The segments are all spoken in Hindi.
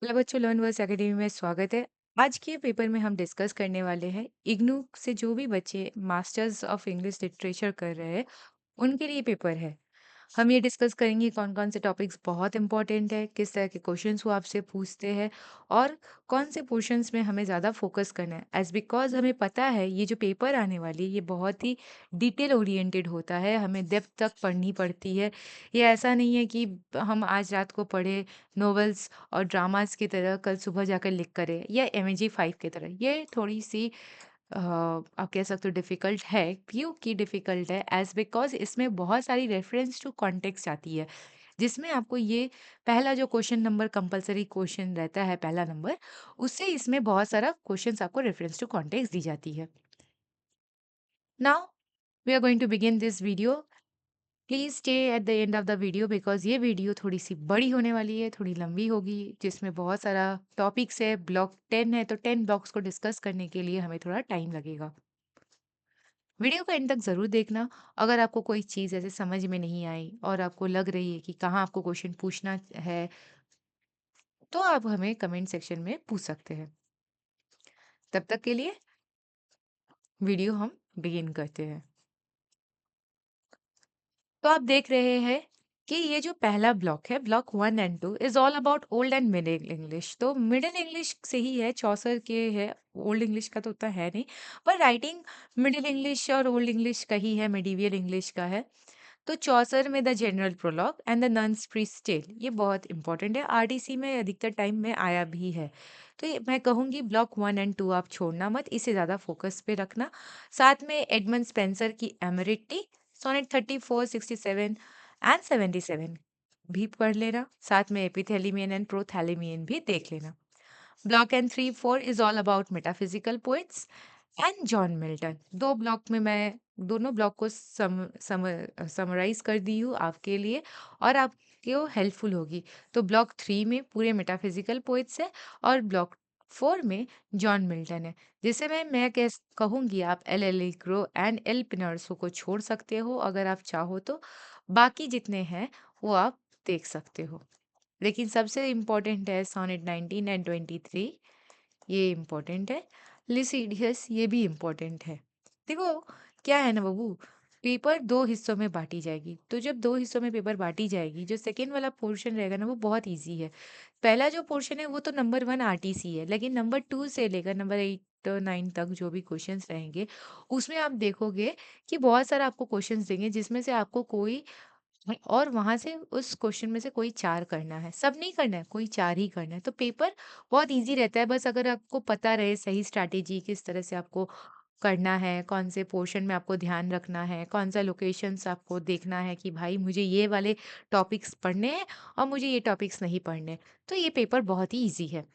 हेलो बच्चों, लर्न वर्स एकेडमी में स्वागत है। आज के पेपर में हम डिस्कस करने वाले हैं इग्नू से जो भी बच्चे मास्टर्स ऑफ इंग्लिश लिटरेचर कर रहे हैं उनके लिए पेपर है। हम ये डिस्कस करेंगे कौन कौन से टॉपिक्स बहुत इंपॉर्टेंट है, किस तरह के क्वेश्चंस वो आपसे पूछते हैं और कौन से पोर्शंस में हमें ज़्यादा फोकस करना है। एज बिकॉज हमें पता है ये जो पेपर आने वाली है ये बहुत ही डिटेल ओरिएंटेड होता है, हमें डेप्थ तक पढ़नी पड़ती है। ये ऐसा नहीं है कि हम आज रात को पढ़े नॉवेल्स और ड्रामास की तरह कल सुबह जाकर लिख करें या MAG 5 की तरह। ये थोड़ी सी आप कह सकते हो डिफ़िकल्ट है। क्यों कि डिफ़िकल्ट है? एज़ बिकॉज़ इसमें बहुत सारी रेफ़रेंस टू कॉन्टेक्स्ट आती है, जिसमें आपको ये पहला जो क्वेश्चन नंबर कंपल्सरी क्वेश्चन रहता है, पहला नंबर, उससे इसमें बहुत सारा क्वेश्चन्स आपको रेफ़रेंस टू कॉन्टेक्स्ट दी जाती है। Now we are going to begin this video. Please stay at the end of the video because ये वीडियो थोड़ी-सी बड़ी होने वाली है, थोड़ी लंबी होगी, जिसमें बहुत सारा टॉपिक्स है। ब्लॉक 10 है, तो 10 ब्लॉक्स को डिस्कस करने के लिए हमें थोड़ा टाइम लगेगा। वीडियो को एंड तक ज़रूर देखना। अगर आपको कोई चीज़ ऐसे समझ में नहीं आई और आपको लग रही है कि कहाँ आपको क्वेश्चन पूछना है, तो आप हमें कमेंट सेक्शन में पूछ सकते हैं। तब तक के लिए वीडियो हम बिगिन करते हैं। तो आप देख रहे हैं कि ये जो पहला ब्लॉक है, block 1 and 2 is all about old and middle English. तो मिडल इंग्लिश से ही है, चौसर के है, ओल्ड इंग्लिश का तो उतना है नहीं, पर राइटिंग मिडल इंग्लिश और ओल्ड इंग्लिश का ही है, मिडीवियल इंग्लिश का है। तो चौसर में the general prologue and the nun's priest tale, ये बहुत इंपॉर्टेंट है, आरटीसी में अधिकतर टाइम में आया भी है। तो ये मैं कहूँगी ब्लॉक 1 एंड 2 आप छोड़ना मत, इसे ज़्यादा फोकस पे रखना। साथ में एडमंड स्पेंसर की एमरिटी, सोनेट 34, 67 एंड 77 भी पढ़ लेना। साथ में एपिथेलिमियन एंड प्रोथैलेमियन भी देख लेना। Block and 3 4 is all about metaphysical poets and John Milton. दो ब्लॉक में मैं दोनों ब्लॉक को समराइज कर दी हूँ आपके लिए और आपको हेल्पफुल होगी। तो ब्लॉक 3 में पूरे मेटाफिजिकल पोइट्स है और ब्लॉक 4 में जॉन मिल्टन है। जिसे मैं कहूँगी आप एल ग्रो एंड एल पिनर्सो को छोड़ सकते हो अगर आप चाहो तो। बाकी जितने हैं वो आप देख सकते हो, लेकिन सबसे इम्पोर्टेंट है सोनेट 19 एंड 23, ये इम्पोर्टेंट है। लिसिडियस ये भी इम्पोर्टेंट है। देखो क्या है ना बाबू, पेपर दो हिस्सों में बांटी जाएगी। तो जब दो हिस्सों में पेपर बांटी जाएगी, जो सेकेंड वाला पोर्शन रहेगा ना वो बहुत इजी है। पहला जो पोर्शन है वो तो नंबर 1 आरटीसी है, लेकिन नंबर 2 से लेकर नंबर 8 9 तक जो भी क्वेश्चंस रहेंगे उसमें आप देखोगे कि बहुत सारा आपको क्वेश्चंस देंगे जिसमें से आपको कोई और वहां से उस क्वेश्चन में से कोई चार करना है, सब नहीं करना है, कोई चार ही करना है। तो पेपर बहुत इजी रहता है, बस अगर आपको पता रहे सही स्ट्रैटेजी किस तरह से आपको करना है, कौन से पोर्शन में आपको ध्यान रखना है, कौन सा लोकेशंस आपको देखना है कि भाई मुझे ये वाले टॉपिक्स पढ़ने हैं और मुझे ये टॉपिक्स नहीं पढ़ने, तो ये पेपर बहुत ही इजी है।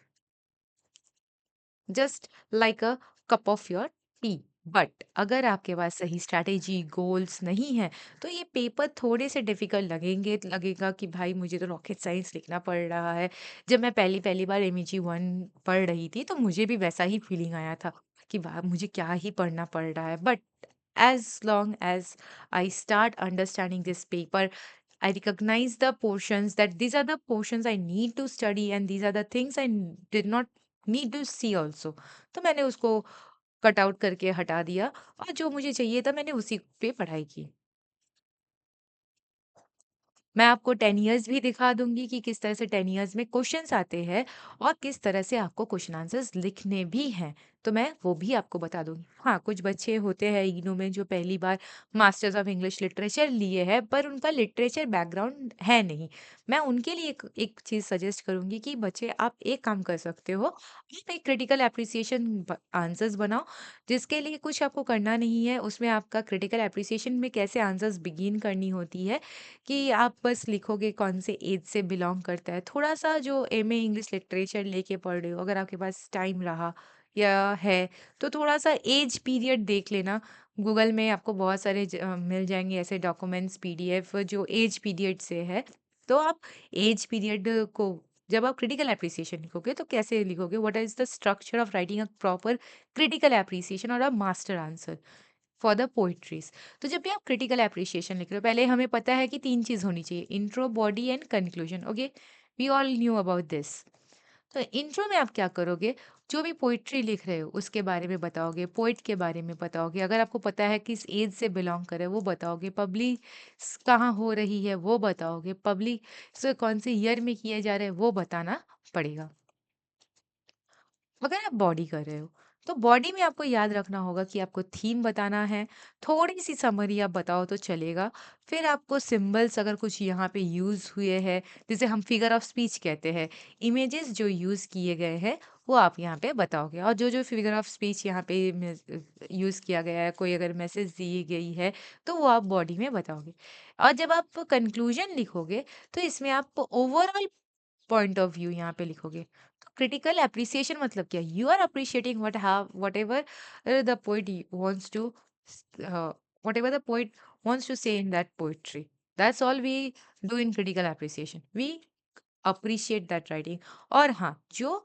Just like a cup of your T. But अगर आपके पास सही स्ट्रैटेजी गोल्स नहीं है तो ये पेपर थोड़े से डिफिकल्ट लगेंगे, लगेगा कि भाई मुझे तो रॉकेट साइंस लिखना पड़ रहा है। जब मैं पहली पहली बार MEG 1 पढ़ रही थी तो मुझे भी वैसा ही फीलिंग आया था कि वाह मुझे क्या ही पढ़ना पड़ रहा है। But as long as I start understanding this paper, I recognize the portions that these are the portions I need to study and these are the things I did not need to see also। तो मैंने उसको कट आउट करके हटा दिया और जो मुझे चाहिए था मैंने उसी पे पढ़ाई की। मैं आपको 10 इयर्स भी दिखा दूंगी कि किस तरह से 10 इयर्स में क्वेश्चंस आते हैं और किस तरह से आपको क्वेश्चन आंसर्स लिखने भी हैं, तो मैं वो भी आपको बता दूंगी। हाँ, कुछ बच्चे होते हैं इग्नू में जो पहली बार मास्टर्स ऑफ इंग्लिश लिटरेचर लिए हैं पर उनका लिटरेचर बैकग्राउंड है नहीं। मैं उनके लिए एक चीज़ सजेस्ट करूंगी कि बच्चे आप एक काम कर सकते हो, आप एक क्रिटिकल एप्रिसिएशन आंसर्स बनाओ, जिसके लिए कुछ आपको करना नहीं है। उसमें आपका क्रिटिकल एप्रिसिएशन में कैसे आंसर्स बिगिन करनी होती है कि आप बस लिखोगे कौन से एज से बिलोंग करता है। थोड़ा-सा जो MA इंग्लिश लिटरेचर लेके पढ़ रहे हो, अगर आपके पास टाइम रहा या है, तो थोड़ा-सा एज पीरियड देख लेना। गूगल में आपको बहुत सारे मिल जाएँगे ऐसे डॉक्यूमेंट्स PDF जो एज पीरियड से है। तो आप एज पीरियड को जब आप क्रिटिकल एप्रिसिएशन लिखोगे तो कैसे लिखोगे? What is the structure of writing a proper critical appreciation और a master answer for the poetries. तो जब भी आप क्रिटिकल एप्रिसिएशन लिख रहे हो, पहले हमें पता है कि 3 चीज़ होनी चाहिए, intro, body and conclusion. Okay, we all knew about this. तो इंट्रो में आप क्या करोगे, जो भी पोइट्री लिख रहे हो उसके बारे में बताओगे, पोइट के बारे में बताओगे, अगर आपको पता है किस एज से बिलोंग करे वो बताओगे, पब्लिश कहाँ हो रही है वो बताओगे, पब्लिश कौन से ईयर में किया जा रहा है वो बताना पड़ेगा। अगर आप बॉडी कर रहे हो तो बॉडी में आपको याद रखना होगा कि आपको थीम बताना है, थोड़ी सी समरी आप बताओ तो चलेगा। फिर आपको सिंबल्स अगर कुछ यहाँ पे यूज हुए हैं, जिसे हम फिगर ऑफ स्पीच कहते हैं, इमेजेस जो यूज किए गए हैं वो आप यहाँ पे बताओगे। और जो जो फिगर ऑफ स्पीच यहाँ पे यूज किया गया है, कोई अगर मैसेज दी गई है तो वो आप बॉडी में बताओगे। और जब आप कंक्लूजन लिखोगे तो इसमें आप ओवरऑल पॉइंट ऑफ व्यू यहाँ पे लिखोगे। तो क्रिटिकल एप्रिसिएशन मतलब क्या, you are appreciating whatever the poet wants to whatever the poet wants to say in that poetry. That's all we do in critical appreciation. We appreciate that writing. और हाँ, जो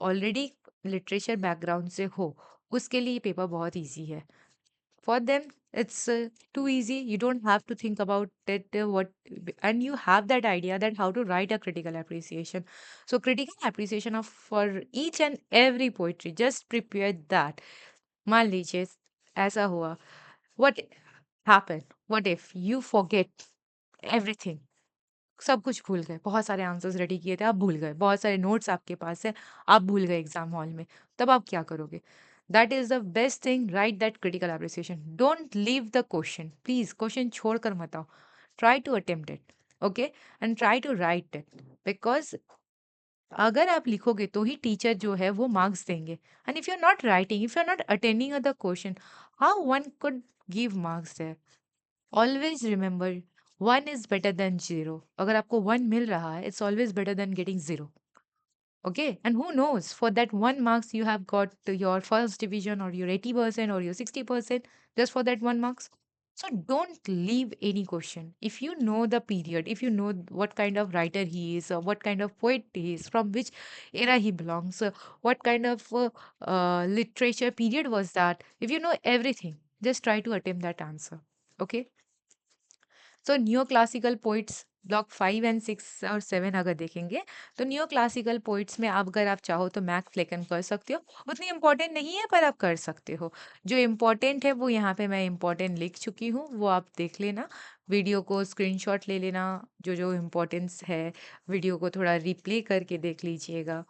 ऑलरेडी लिटरेचर बैकग्राउंड से हो उसके लिए पेपर बहुत इजी है। For them it's too easy, you don't have to think about it, what, and you have that idea that how to write a critical appreciation. So critical appreciation of for each and every poetry, just prepare that. मान लीजिए ऐसा हुआ, what happened, what if you forget everything, सब कुछ भूल गए, बहुत सारे आंसर्स रेडी किए थे आप भूल गए, बहुत सारे नोट्स आपके पास है आप भूल गए एग्जाम हॉल में, तब आप क्या करोगे? That is the best thing, right that critical appreciation, don't leave the question, please question छोड़कर मत आओ, try to attempt it, okay, and try to write it, because अगर आप लिखोगे तो ही टीचर जो है वो मार्क्स देंगे। And if you are not writing, if you are not attending the question, how one could give marks there? Always remember, one is better than zero. अगर आपको वन मिल रहा है, it's always better than getting zero. Okay, and who knows, for that one marks you have got to your first division or your 80% or your 60% just for that one marks. So don't leave any question. If you know the period, if you know what kind of writer he is, or what kind of poet he is, from which era he belongs, what kind of literature period was that, if you know everything, just try to attempt that answer. Okay. So new classical poets block 5 and 6 और 7 अगर देखेंगे तो न्यू क्लासिकल पोइट्स में आप अगर आप चाहो तो मैक फ्लेकन कर सकते हो, उतनी इम्पोर्टेंट नहीं है पर आप कर सकते हो। जो इम्पोर्टेंट है वो यहाँ पे मैं इम्पोर्टेंट लिख चुकी हूँ, वो आप देख लेना, वीडियो को स्क्रीनशॉट ले लेना, जो जो इम्पोर्टेंस है वीडियो को थोड़ा रिप्ले करके देख लीजिएगा।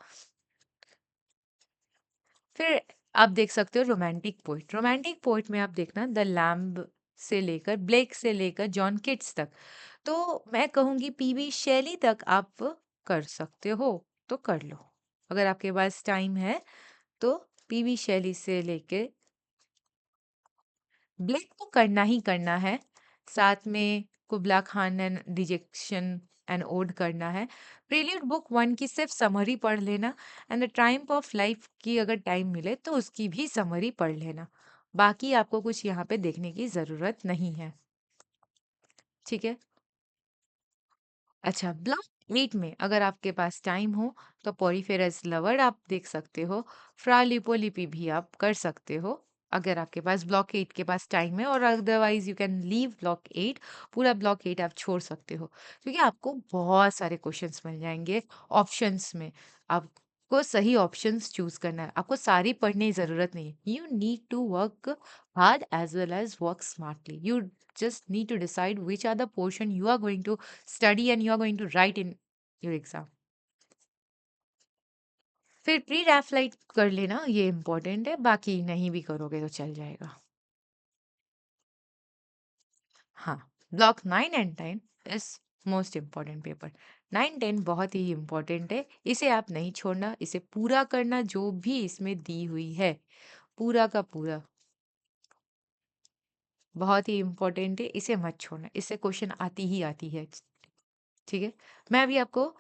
फिर आप देख सकते हो रोमांटिक पोइट, रोमांटिक पोइट में आप देखना द लैम्ब से लेकर ब्लेक से लेकर जॉन किट्स तक, तो मैं कहूँगी पीबी शैली तक आप कर सकते हो तो कर लो, अगर आपके पास टाइम है तो पीबी शैली से लेके ब्लेक तो करना ही करना है, साथ में Kubla Khan and dejection and ode करना है। प्रील्यूड बुक 1 की सिर्फ समरी पढ़ लेना, and the triumph of life की अगर टाइम मिले तो उसकी भी समरी पढ़ लेना, बाकी आपको कुछ यहाँ पे देखने की ज़रूरत नहीं है। ठीक है। अच्छा, ब्लॉक 8 में अगर आपके पास टाइम हो तो पोरीफेरस लवर आप देख सकते हो, फ्रा लिपोलिपि भी आप कर सकते हो अगर आपके पास ब्लॉक 8 के पास टाइम है, और otherwise you can leave block 8, पूरा ब्लॉक 8 आप छोड़ सकते हो क्योंकि आपको बहुत सारे क्वेश्चंस मिल जाएंगे ऑप्शंस में। आपको सही ऑप्शंस चूज करना है, आपको सारी पढ़ने की जरूरत नहीं है, you need to work hard as well as work smartly. You just need to decide which are the portion you are going to study and you are going to write in your exam. फिर प्री रैफलाइट कर लेना, ये इम्पोर्टेंट है, बाकी नहीं भी करोगे तो चल जाएगा। हाँ, block 9 and 10 is most important paper. 9 10 बहुत ही इम्पोर्टेंट है, इसे आप नहीं छोड़ना, इसे पूरा करना, जो भी इसमें दी हुई है पूरा का पूरा बहुत ही इम्पोर्टेंट है, इसे मत छोड़ना, इससे क्वेश्चन आती ही आती है। ठीक है। मैं अभी आपको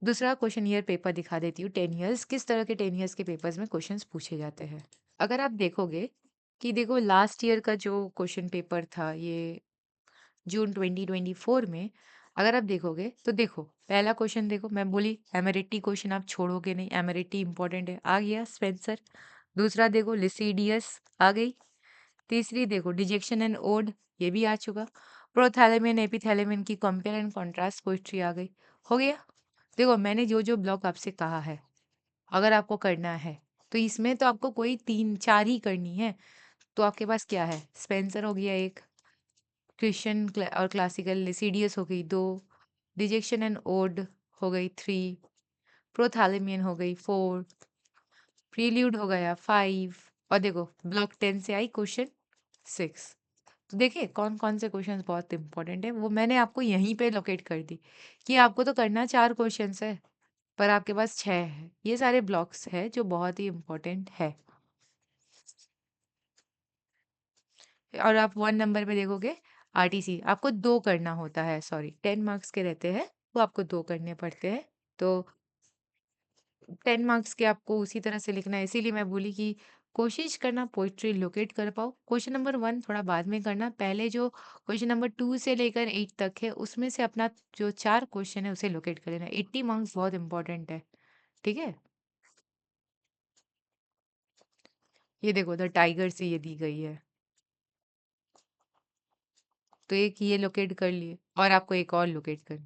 दूसरा क्वेश्चन ईयर पेपर दिखा देती हूँ, 10 ईयर्स, किस तरह के 10 ईयर्स के पेपर्स में क्वेश्चंस पूछे जाते हैं। अगर आप देखोगे कि देखो लास्ट ईयर का जो क्वेश्चन पेपर था ये जून 2024 में, अगर आप देखोगे तो देखो पहला क्वेश्चन, देखो मैं बोली एमेरिटी क्वेश्चन आप छोड़ोगे नहीं, एमेरिटी इंपॉर्टेंट है, आ गया स्पेंसर। दूसरा देखो लिसिडियस आ गई। तीसरी देखो डिजेक्शन एंड ओड, ये भी आ चुका। प्रोथैलेमियन एपिथैलेमियन की कंपेयर एंड कॉन्ट्रास्ट पोइट्री आ गई, हो गया। देखो मैंने जो जो ब्लॉक आपसे कहा है अगर आपको करना है तो इसमें तो आपको कोई तीन चार ही करनी है। तो आपके पास क्या है, स्पेंसर हो गया एक, क्रिश्चियन और क्लासिकल लिसिडियस हो गई दो, डिजेक्शन एंड ओड हो गई थ्री, प्रोथैलेमियन हो गई फोर, प्रील्यूड हो गया फाइव, और देखो ब्लॉक 10 से आई क्वेश्चन सिक्स। तो देखिए कौन कौन से क्वेश्चंस बहुत इंपॉर्टेंट है, वो मैंने आपको यहीं पे लोकेट कर दी कि आपको तो करना चार क्वेश्चंस है पर आपके पास छह है। ये सारे ब्लॉक्स है जो बहुत ही इंपॉर्टेंट है। और आप वन नंबर पे देखोगे आरटीसी आपको दो करना होता है, सॉरी 10 मार्क्स के रहते हैं, वो आपको दो करने पड़ते हैं। तो 10 मार्क्स के आपको उसी तरह से लिखना है, इसीलिए मैं बोली कि कोशिश करना पोइट्री लोकेट कर पाओ। क्वेश्चन नंबर वन थोड़ा बाद में करना, पहले जो क्वेश्चन नंबर टू से लेकर एट तक है उसमें से अपना जो चार क्वेश्चन है उसे लोकेट कर लेना। 80 मार्क्स बहुत इंपॉर्टेंट है, ठीक है। ये देखो द टाइगर से ये दी गई है, तो एक ये लोकेट कर लिए और आपको एक और लोकेट कर।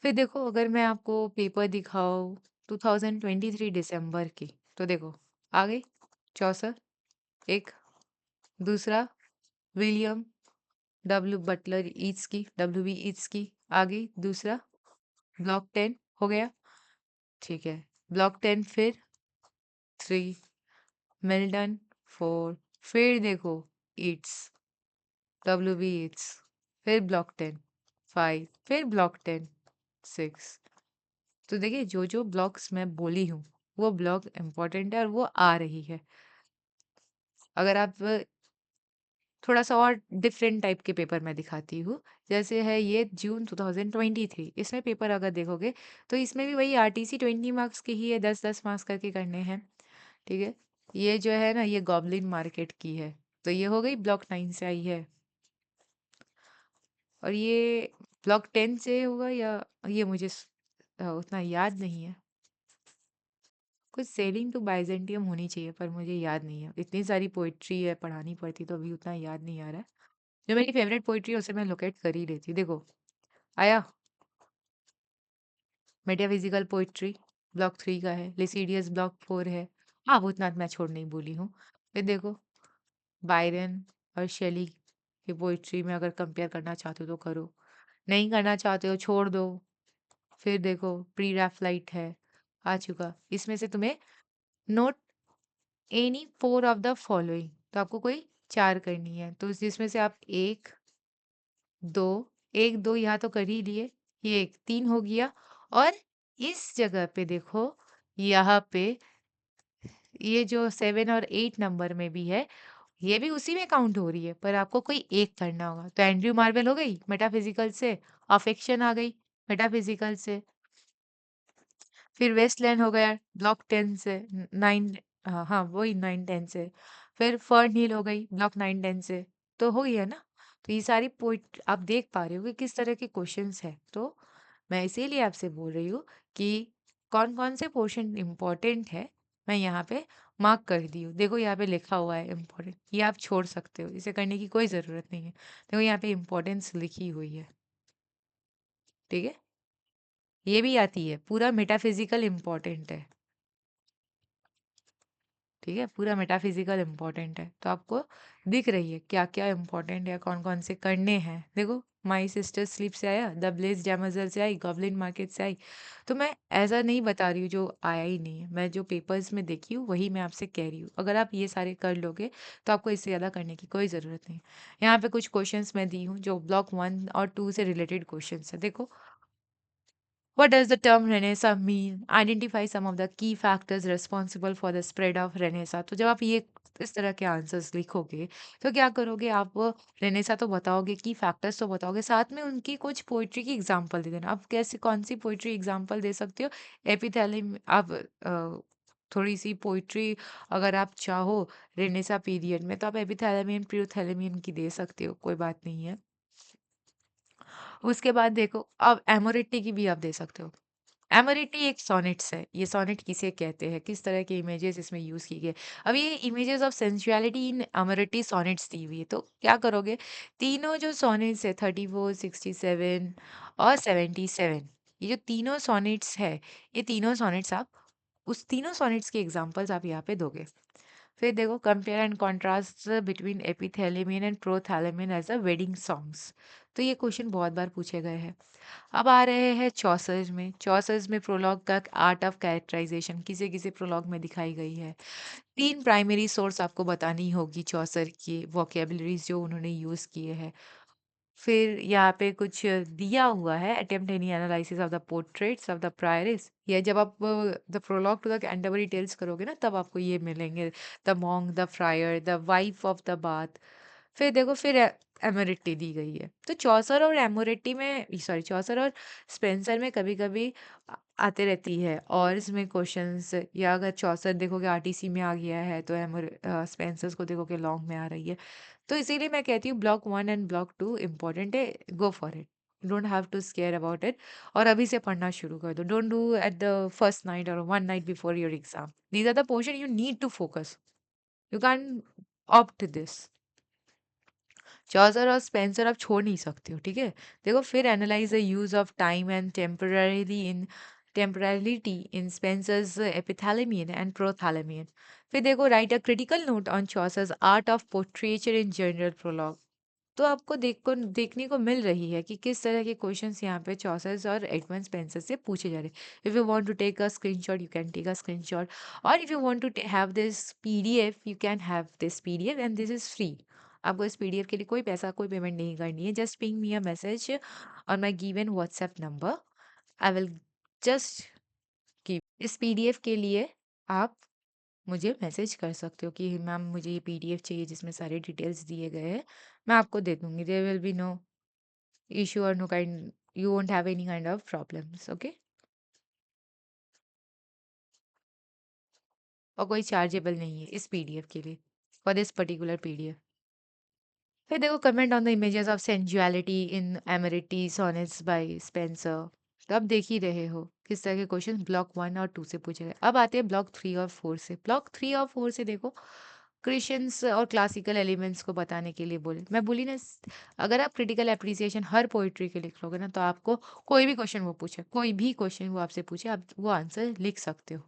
फिर देखो अगर मैं आपको पेपर दिखाऊं 2023 दिसंबर की, तो देखो आ गई चौसर एक, दूसरा विलियम डब्ल्यू बटलर ईट्स की, डब्ल्यू बी ईट्स की आ गई दूसरा, ब्लॉक 10 हो गया, ठीक है। ब्लॉक 10 फिर थ्री, मिल्टन फोर, फिर देखो ईट्स, डब्ल्यू बी ईट्स, फिर ब्लॉक 10 फाइव, फिर ब्लॉक 10 सिक्स। तो देखिए जो जो ब्लॉक्स मैं बोली हूँ वो ब्लॉक इम्पोर्टेंट है और वो आ रही है। अगर आप थोड़ा सा और डिफरेंट टाइप के पेपर मैं दिखाती हूँ, जैसे है ये जून 2023, इसमें पेपर अगर देखोगे तो इसमें भी वही आरटीसी 20 मार्क्स के ही है, 10-10 मार्क्स करके करने हैं, ठीक है। ये जो है ना ये गॉबलिन मार्केट की है, तो ये हो गई ब्लॉक 9 से आई है। और ये ब्लॉक 10 से होगा या ये मुझे उतना याद नहीं है। कुछ सेलिंग टू बाइजेंटियम होनी चाहिए पर मुझे याद नहीं है, इतनी सारी पोइट्री है पढ़ानी पड़ती तो अभी उतना याद नहीं आ रहा है। जो मेरी फेवरेट पोइट्री है उसे मैं लोकेट कर ही लेती। देखो आया मेटाफिजिकल पोइट्री ब्लॉक 3 का है, लिसिडियस ब्लॉक 4 है। हाँ वो उतना मैं छोड़ नहीं बोली हूँ। फिर देखो बायरन और शेली की पोइट्री में अगर कंपेयर करना चाहते हो तो करो, नहीं करना चाहते हो छोड़ दो। फिर देखो प्री रैफलाइट है आ चुका, इसमें से तुम्हें note any four of the following, तो आपको कोई चार करनी है, तो जिसमें से आप एक दो, एक दो यहाँ तो कर ही लिए, ये एक तीन हो गया। और इस जगह पे देखो यहाँ पे ये जो 7 और 8 नंबर में भी है, ये भी उसी में काउंट हो रही है पर आपको कोई एक करना होगा। तो एंड्रयू मार्वेल हो गई मेटाफिजिकल से, अफेक्शन आ गई मेटाफिजिकल से, फिर वेस्टलैंड हो गया ब्लॉक 10 से, नाइन, हाँ हाँ वही 9-10 से। फिर फर्न हिल हो गई ब्लॉक 9-10 से। तो हो गया ना। तो ये सारी पॉइंट आप देख पा रहे हो कि किस तरह के क्वेश्चंस है। तो मैं इसीलिए आपसे बोल रही हूँ कि कौन कौन से पोर्शन इंपॉर्टेंट है, मैं यहाँ पे मार्क कर दी हूँ। देखो यहाँ पे लिखा हुआ है इम्पोर्टेंट, ये आप छोड़ सकते हो, इसे करने की कोई ज़रूरत नहीं है। देखो यहाँ पे इम्पोर्टेंस लिखी हुई है, ठीक है। ये भी आती है, पूरा मेटाफिजिकल इम्पोर्टेंट है, ठीक है। पूरा मेटाफिजिकल इम्पोर्टेंट है, तो आपको दिख रही है क्या क्या इम्पोर्टेंट है, कौन कौन से करने हैं। देखो माई सिस्टर स्लीप से आया, द ब्लेज डैमर्जल से आई, गॉबलिन मार्केट से आई। तो मैं ऐसा नहीं बता रही हूँ जो आया ही नहीं है, मैं जो पेपर्स में देखी हूँ वही मैं आपसे कह रही हूँ। अगर आप ये सारे कर लोगे तो आपको इससे ज़्यादा करने की कोई ज़रूरत नहीं। यहाँ पे कुछ क्वेश्चंस मैं दी हूँ जो ब्लॉक 1 और 2 से रिलेटेड क्वेश्चंस है। देखो what does the term Renaissance mean? Identify some of the key factors responsible for the spread of Renaissance. तो जब आप ये इस तरह के आंसर्स लिखोगे तो क्या करोगे आप, रेनेसा तो बताओगे, की फैक्टर्स तो बताओगे, साथ में उनकी कुछ पोइट्री की एग्जांपल दे देना। आप कैसे कौन सी पोइट्री एग्जांपल दे सकते हो? एपिथैलियम, आप थोड़ी सी पोइट्री अगर आप चाहो रेनेसा पीरियड में तो आप एपिथैलेमियन प्यूथैलेमियन की दे सकते हो, कोई बात नहीं है। उसके बाद देखो अब एमोरिट्टी की भी आप दे सकते हो। एमोरिटी एक सोनेट्स है। ये सोनेट किसे कहते हैं, किस तरह के इमेजेस इसमें यूज की गए। अब ये images of sensuality in Amoretti sonnets दी हुई है, तो क्या करोगे, तीनों जो सोनेट्स है 34, 67 और 77, ये जो तीनों सोनेट्स है, ये तीनों सोनेट्स आप उस तीनों सोनेट्स के एग्जांपल्स आप यहाँ पे दोगे। फिर देखो, compare and contrast between Epithalamion and Prothalamion as a wedding songs. तो ये क्वेश्चन बहुत बार पूछे गए हैं। अब आ रहे हैं चौसर में। चौसर में प्रोलॉग का आर्ट ऑफ कैरेक्टराइजेशन किसे किसे प्रोलॉग में दिखाई गई है। तीन प्राइमरी सोर्स आपको बतानी होगी चौसर की वोकेबलरीज जो उन्होंने यूज किए हैं। फिर यहाँ पे कुछ दिया हुआ है, attempt any analysis of the portraits of the prioress. ये जब आप the prologue to the Canterbury Tales करोगे ना, तब आपको ये मिलेंगे, the monk, the friar, the wife of the Bath. फिर देखो, फिर एमोरिटी दी गई है। तो चौसर और एमोरिटी में, सॉरी, चौसर और स्पेंसर में कभी कभी आते रहती है और इसमें क्वेश्चंस, या अगर चौसर देखोगे आरटीसी में आ गया है, तो एमोर स्पेंसर्स को देखोगे लॉन्ग में आ रही है। तो इसीलिए मैं कहती हूँ ब्लॉक 1 एंड ब्लॉक 2 इम्पोर्टेंट है, go for it, don't have to scare about it. और अभी से पढ़ना शुरू कर दो, don't do at the first night और one night before your exam. These are the portion you need to focus, you can opt this. Chaucer और स्पेंसर आप छोड़ नहीं सकते हो, ठीक है। देखो, फिर analyse the use of time and temporality in Spenser's Epithalamion and Prothalamion. फिर देखो, write a critical note on Chaucer's art of portraiture in general prologue. तो आपको देखने को मिल रही है कि किस तरह के क्वेश्चंस यहाँ पे चॉसर्स और एडवांस पेंसिल से पूछे जा रहे हैं। If you want to take a screenshot, you can take a screenshot, और if you want to have this PDF, you can have this PDF and this is free. आपको इस पीडीएफ के लिए कोई पैसा, कोई पेमेंट नहीं करनी है। Just ping me a message on my given WhatsApp number, I will just give इस पीडीएफ के लिए। आप मुझे मैसेज कर सकते हो कि मैम मुझे ये पीडीएफ चाहिए जिसमें सारे डिटेल्स दिए गए हैं, मैं आपको दे दूंगी। There will be no issue और no kind, you won't have any kind of problems, okay. और कोई चार्जेबल नहीं है इस पीडीएफ के लिए, फॉर दिस पर्टिकुलर पीडीएफ। फिर देखो, comment on the images of sensuality in Amoretti sonnets by Spenser. तो आप देख ही रहे हो किस तरह के क्वेश्चन ब्लॉक 1 और 2 से पूछे गए। अब आते हैं ब्लॉक 3 और 4 से। ब्लॉक 3 और 4 से देखो, क्रिश्चियंस और क्लासिकल एलिमेंट्स को बताने के लिए बोले। मैं बोली ना, अगर आप क्रिटिकल एप्रिसिएशन हर पोइट्री के लिख लोगे ना, तो आपको कोई भी क्वेश्चन वो पूछे, कोई भी क्वेश्चन वो आपसे पूछे, आप वो आंसर लिख सकते हो।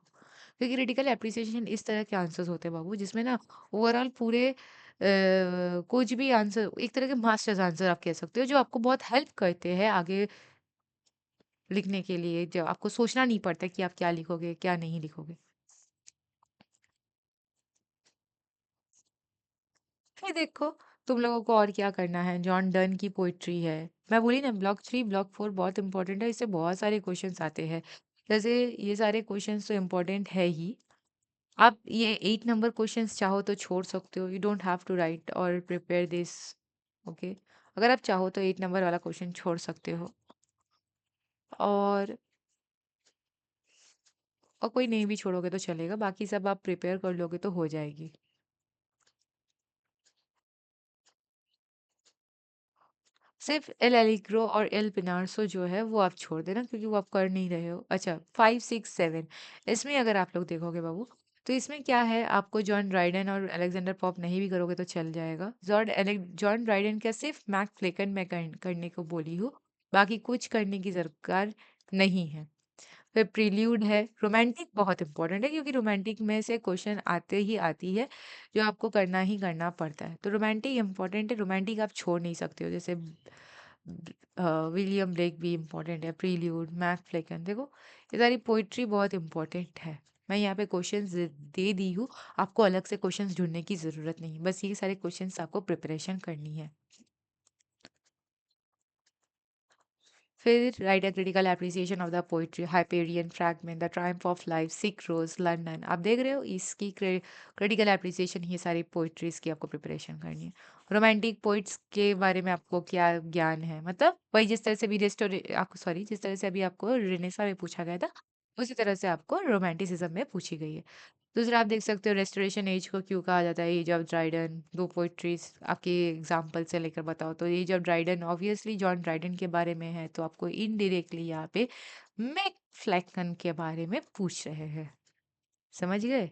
क्योंकि क्रिटिकल एप्रिसिएशन इस तरह के आंसर्स होते हैं बाबू, जिसमें ना ओवरऑल पूरे कुछ भी आंसर, एक तरह के मास्टर्स आंसर आप कह सकते हो, जो आपको बहुत हेल्प करते हैं आगे लिखने के लिए, जो आपको सोचना नहीं पड़ता कि आप क्या लिखोगे क्या नहीं लिखोगे। फिर देखो, तुम लोगों को और क्या करना है, जॉन डन की पोइट्री है। मैं बोली ना, ब्लॉक 3 ब्लॉक 4 बहुत इंपॉर्टेंट है, इससे बहुत सारे क्वेश्चंस आते हैं। जैसे ये सारे क्वेश्चंस तो इम्पोर्टेंट है ही। आप ये 8 नंबर क्वेश्चंस चाहो तो छोड़ सकते हो, you don't have to write और प्रिपेयर दिस, ओके। अगर आप चाहो तो 8 नंबर वाला क्वेश्चन छोड़ सकते हो। और और कोई नहीं भी छोड़ोगे तो चलेगा, बाकी सब आप प्रिपेयर कर लोगे तो हो जाएगी। सिर्फ एल एलिग्रो और एल पिनारसो जो है वो आप छोड़ देना, क्योंकि वो आप कर नहीं रहे हो। अच्छा, 5, 6, 7, इसमें अगर आप लोग देखोगे बाबू, तो इसमें क्या है, आपको जॉन ड्राइडन और अलेक्जेंडर पॉप नहीं भी करोगे तो चल जाएगा। जॉन ड्राइडन का सिर्फ मैक फ्लेकन में करने को बोली हूँ, बाकी कुछ करने की दरकार नहीं है। फिर प्रील्यूड है। रोमांटिक बहुत इंपॉर्टेंट है, क्योंकि रोमांटिक में से क्वेश्चन आते ही आती है, जो आपको करना ही करना पड़ता है। तो रोमांटिक इंपॉर्टेंट है, रोमांटिक आप छोड़ नहीं सकते हो। जैसे विलियम ब्लेक भी इम्पोर्टेंट है, प्रील्यूड, मैक फ्लेकन। देखो, ये सारी पोइट्री बहुत इंपॉर्टेंट है। मैं यहाँ पे क्वेश्चंस दे दी हूँ, आपको अलग से क्वेश्चंस ढूंढने की ज़रूरत नहीं, बस ये सारे क्वेश्चंस आपको प्रिपरेशन करनी है। फिर write a critical appreciation of the poetry, Hyperion fragment, the triumph of life, sick rose, London. आप देख रहे हो, इसकी क्रिटिकल एप्रिसिएशन, ये सारी पोइट्रीज की आपको प्रिपरेशन करनी है। रोमांटिक पोइट्स के बारे में आपको क्या ज्ञान है, मतलब वही जिस तरह से भी आपको, सॉरी, जिस तरह से अभी आपको रेनेसा में पूछा गया था, उसी तरह से आपको रोमांटिसिज्म में पूछी गई है। दूसरा आप देख सकते हो रेस्टोरेशन एज को क्यों कहा जाता है, एज ऑफ ड्राइडन। दो पोइट्रीज आपके एग्जाम्पल से लेकर बताओ। तो age of Dryden obviously John Dryden के बारे में है, तो आपको इनडायरेक्टली यहाँ पे मैक फ्लैकन के बारे में पूछ रहे हैं। समझ गए?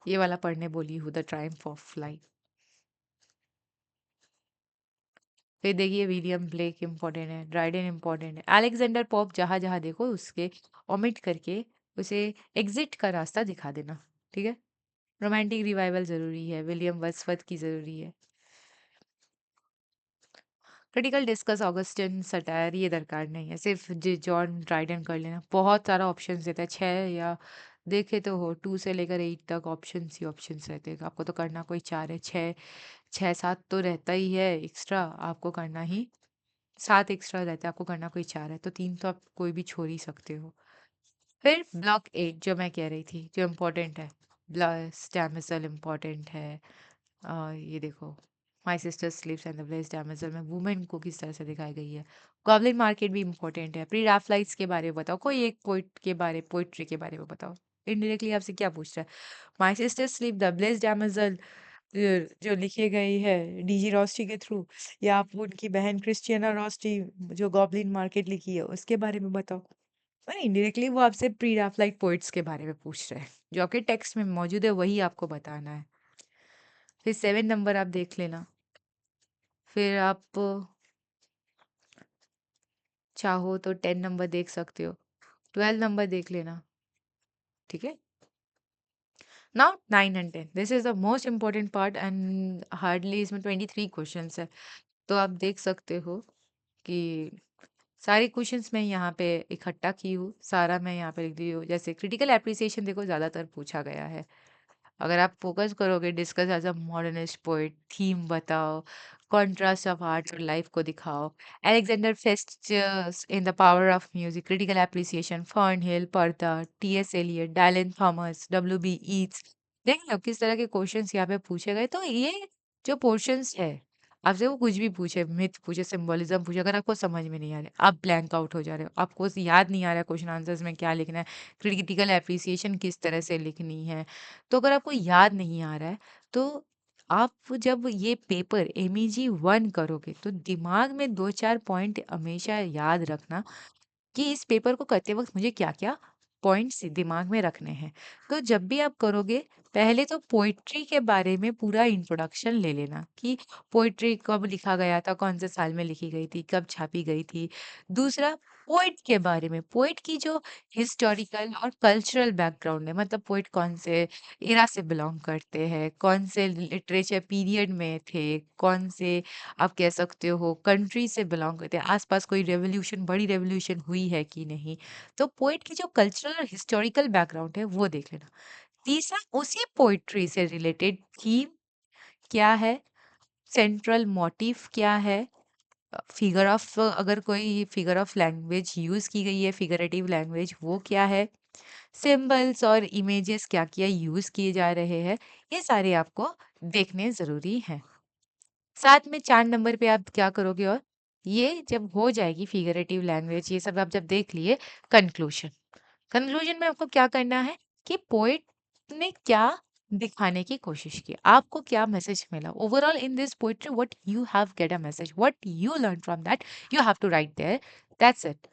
ये वाला पढ़ने बोली हूँ, द ट्रायम्फ ऑफ लाइफ। फिर देखिए विलियम ब्लेक इम्पोर्टेंट है, ड्राइडन इम्पोर्टेंट है, अलेक्जेंडर पोप जहां जहां देखो उसके ओमिट करके उसे एग्जिट का रास्ता दिखा देना। ठीक है। रोमांटिक रिवाइवल जरूरी है, विलियम वर्ड्सवर्थ की जरूरी है। क्रिटिकल डिस्कस ऑगस्टिन सटायर ये दरकार नहीं है, सिर्फ जॉन ड्राइडन कर लेना। बहुत सारा ऑप्शन देता है, 6 या देखे तो हो 2 से लेकर 8 तक ऑप्शंस ही ऑप्शंस रहते हैं। आपको तो करना कोई 4 है, 6 6 7 तो रहता ही है एक्स्ट्रा, आपको करना ही 7 एक्स्ट्रा रहता है, आपको करना कोई 4 है, तो 3 तो आप कोई भी छोड़ ही सकते हो। फिर ब्लॉक 8 जो मैं कह रही थी जो इम्पोर्टेंट है, स्टैमिसल इम्पोर्टेंट है। ये देखो my sister sleeps and the blessed damozel में वुमेन को किस तरह से दिखाई गई है। गॉब्लिन मार्केट भी इम्पोर्टेंट है। प्री राफलाइट्स के बारे में बताओ, कोई एक पोइट के बारे, पोइट्री के बारे में बताओ। इनडायरेक्टली आपसे क्या पूछ रहा है? My sister sleep the blessed damozel जो लिखी गई है डीजी रॉस्टी के थ्रू, या आप उनकी बहन क्रिस्टियना रॉस्टी जो गॉब्लिन मार्केट लिखी है उसके बारे में बताओ। पर इनडायरेक्टली वो आपसे प्री राफलाइट पोइट्स के बारे में पूछ रहे हैं, जो आपके टेक्स्ट में मौजूद है वही आपको बताना है। फिर 7 नंबर आप देख लेना। फिर आप चाहो तो 10 नंबर देख सकते हो, 12 नंबर देख लेना। ठीक है। Now 9 and 10, this is the most important part and hardly इसमें 23 क्वेश्चंस है। तो आप देख सकते हो कि सारे क्वेश्चंस मैं यहाँ पे इकट्ठा की हूँ, सारा मैं यहाँ पे लिख दी हूँ। जैसे क्रिटिकल एप्रिसिएशन देखो ज़्यादातर पूछा गया है। अगर आप फोकस करोगे discuss as a modernist poet, theme बताओ, कॉन्ट्रास्ट ऑफ आर्ट और लाइफ को दिखाओ, Alexander feast in the power of music, critical appreciation, Fern Hill, पर्दा, T S Eliot, Dylan Thomas, W B Yeats. देख लो किस तरह के क्वेश्चंस यहाँ पे पूछे गए। तो ये जो पोर्शंस है, आपसे वो कुछ भी पूछे, मिथ पूछे, सिंबोलिज्म पूछे, अगर आपको समझ में नहीं आ रहा है, आप ब्लैंक आउट हो जा रहे हो, आपको याद नहीं आ रहा है क्वेश्चन आंसर्स में क्या लिखना है, क्रिटिकल एप्रिसिएशन किस तरह से लिखनी है, तो अगर आपको याद नहीं आ रहा है, तो आप जब ये पेपर एमईजी 1 करोगे तो दिमाग में 2-4 पॉइंट हमेशा याद रखना कि इस पेपर को करते वक्त मुझे क्या-क्या पॉइंट्स दिमाग में रखने हैं। तो जब भी आप करोगे, पहले तो पोएट्री के बारे में पूरा इंट्रोडक्शन ले लेना कि पोएट्री कब लिखा गया था, कौन से साल में लिखी गई थी, कब छापी गई थी। दूसरा, पोएट के बारे में, पोएट की जो हिस्टोरिकल और कल्चरल बैकग्राउंड है, मतलब पोएट कौन से एरा से बिलॉन्ग करते हैं, कौन से लिटरेचर पीरियड में थे, कौन से आप कह सकते हो कंट्री से बिलोंग करते हैं, आसपास कोई रेवोल्यूशन, बड़ी रेवोल्यूशन हुई है कि नहीं। तो पोएट की जो कल्चरल और हिस्टोरिकल बैकग्राउंड है वो देख लेना। तीसरा, उसी पोएट्री से रिलेटेड थीम क्या है, सेंट्रल मोटिव क्या है, फिगर ऑफ, अगर कोई फिगर ऑफ लैंग्वेज यूज की गई है, फिगरेटिव लैंग्वेज, वो क्या है, सिंबल्स और इमेजेस क्या क्या यूज किए जा रहे हैं, ये सारे आपको देखने जरूरी हैं। साथ में 4 नंबर पे आप क्या करोगे, और ये जब हो जाएगी फिगरेटिव लैंग्वेज, ये सब आप जब देख लिए, कंक्लूजन। कंक्लूजन में आपको क्या करना है कि पोएट ने क्या दिखाने की कोशिश की, आपको क्या मैसेज मिला overall in this poetry, what you have get a message, what you learn from that, you have to write there, that's it.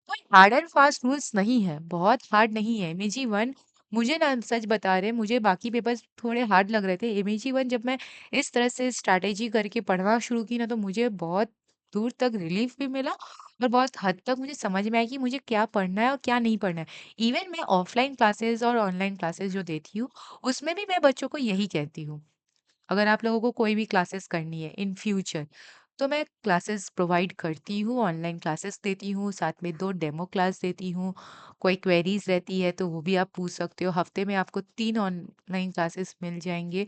कोई हार्ड एंड फास्ट रूल्स नहीं है, बहुत हार्ड नहीं है। एमएजी 1, मुझे ना सच बता रहे, मुझे बाकी पेपर्स थोड़े हार्ड लग रहे थे। एमएजी 1 जब मैं इस तरह से स्ट्रैटेजी करके पढ़ना शुरू की ना, तो मुझे बहुत दूर तक रिलीफ भी मिला और बहुत हद तक मुझे समझ में आया कि मुझे क्या पढ़ना है और क्या नहीं पढ़ना है। इवन मैं ऑफलाइन क्लासेस और ऑनलाइन क्लासेस जो देती हूँ, उसमें भी मैं बच्चों को यही कहती हूँ। अगर आप लोगों को कोई भी क्लासेस करनी है इन फ्यूचर, तो मैं क्लासेस प्रोवाइड करती हूँ, ऑनलाइन क्लासेस देती हूँ, साथ में 2 डेमो क्लास देती हूँ। कोई क्वेरीज रहती है तो वो भी आप पूछ सकते हो। हफ्ते में आपको 3 ऑनलाइन क्लासेस मिल जाएंगे।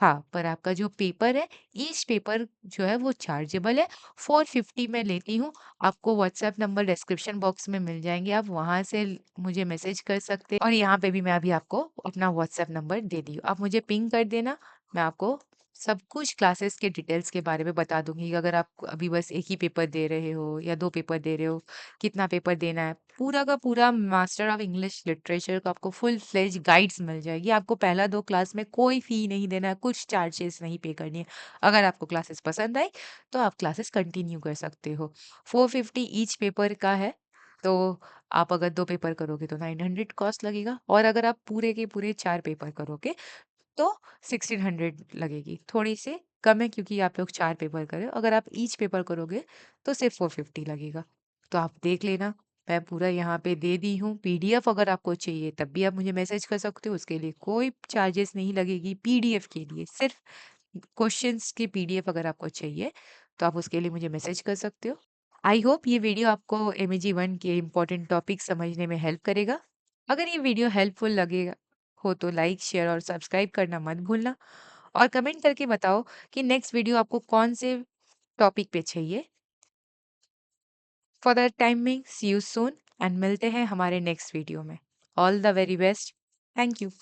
हाँ, पर आपका जो पेपर है, ईच पेपर जो है वो चार्जेबल है। 450 मैं लेती हूँ। आपको व्हाट्सएप नंबर डिस्क्रिप्शन बॉक्स में मिल जाएंगे, आप वहाँ से मुझे मैसेज कर सकते हैं, और यहाँ पे भी मैं अभी आपको अपना व्हाट्सएप नंबर दे दी हूँ, आप मुझे पिंग कर देना, मैं आपको सब कुछ क्लासेस के डिटेल्स के बारे में बता दूँगी। अगर आप अभी बस 1 ही पेपर दे रहे हो या 2 पेपर दे रहे हो, कितना पेपर देना है, पूरा का पूरा मास्टर ऑफ इंग्लिश लिटरेचर का आपको फुल फ्लेज्ड गाइड्स मिल जाएगी। आपको पहला 2 क्लास में कोई फ़ी नहीं देना है, कुछ चार्जेस नहीं पे करनी है। अगर आपको क्लासेस पसंद आई, तो आप क्लासेस कंटिन्यू कर सकते हो। 450 ईच पेपर का है, तो आप अगर 2 पेपर करोगे तो 900 कॉस्ट लगेगा और अगर आप पूरे के पूरे 4 पेपर करोगे तो 1600 लगेगी। थोड़ी-सी कम है क्योंकि आप लोग 4 पेपर कर रहे हो। अगर आप ईच पेपर करोगे तो सिर्फ़ 450 लगेगा। तो आप देख लेना, मैं पूरा यहाँ पे दे दी हूँ। पीडीएफ अगर आपको चाहिए तब भी आप मुझे मैसेज कर सकते हो, उसके लिए कोई चार्जेस नहीं लगेगी पीडीएफ के लिए। सिर्फ़ क्वेश्चंस की पीडीएफ अगर आपको चाहिए, तो आप उसके लिए मुझे मैसेज कर सकते हो। आई होप ये वीडियो आपको एमएजी 1 के इम्पोर्टेंट टॉपिक समझने में हेल्प करेगा। अगर ये वीडियो हेल्पफुल लगे हो तो लाइक, शेयर और सब्सक्राइब करना मत भूलना और कमेंट करके बताओ कि नेक्स्ट वीडियो आपको कौन से टॉपिक पे चाहिए। For the timing see you soon and मिलते हैं हमारे नेक्स्ट वीडियो में। All the very best. Thank you.